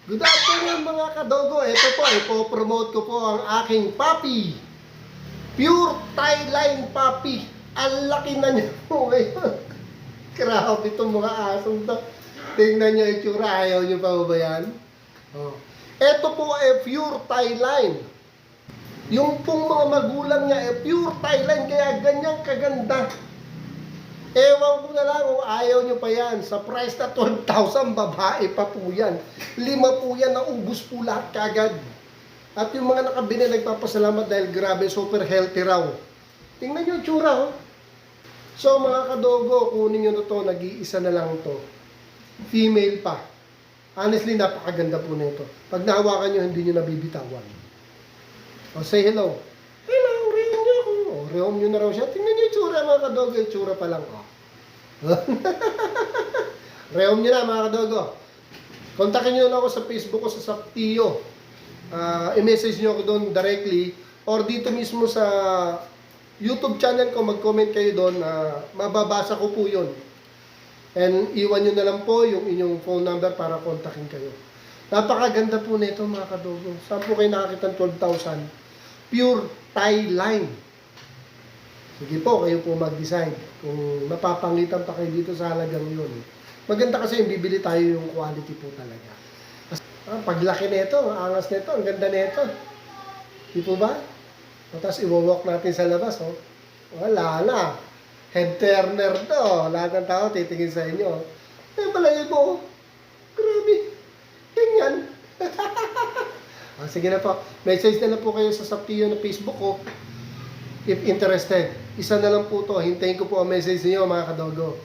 Good afternoon mga kadogo. Ito po, ipopromote ko po ang aking puppy. Pure Thai line puppy. Ang laki na niya po ngayon. Grabe itong mga asong to. Tingnan niyo itsura. Ayaw niyo pa ba yan? Oh. Ito po ay pure Thai line. Yung pong mga magulang niya ay pure Thai line. Kaya ganyang kaganda. Ewan ko na lang kung ayaw nyo pa yan. Sa price na 12,000, babae pa po yan. 5 po yan, naubos po lahat kagad. At yung mga nakabili, nagpapasalamat dahil grabe, super healthy raw. Tingnan nyo yung tsura, oh. So mga kadogo, kunin nyo na to, nag-iisa na lang to. Female pa. Honestly, napakaganda po nito. Pag nahawakan nyo, hindi nyo nabibitawan. O, say hello. Hello, reom nyo ako. O, reom nyo na raw siya. Tingnan nyo yung tsura, mga kadogo. Yung tsura pa lang, oh. Reom nyo na mga kadogo. Kontakin nyo na ako sa Facebook ko sa Saptio. I-message nyo ako doon directly or dito mismo sa YouTube channel ko, mag-comment kayo doon. Mababasa ko po yun. And iwan nyo na lang po yung inyong phone number para kontakin kayo. Napakaganda po nito mga kadogo. Saan po kayo nakakita ng 12,000? Pure Thai line. Sige po, kayo po mag-decide kung mapapangitan pa kayo dito sa halagang yun. Maganda kasi yung bibili tayo yung quality po talaga. Paglaki nito, ang angas nito, ang ganda nito. Di po ba? Tapos iwawalk natin sa labas, oh. Wala na. Head turner to. Lahat ng tao titingin sa inyo. Eh, balay mo. Grabe. Ganyan. Sige na po. Message na lang po kayo sa Saptio na Facebook ko. If interested. Isa na lang po to. Hintayin ko po ang message niyo mga kadogo.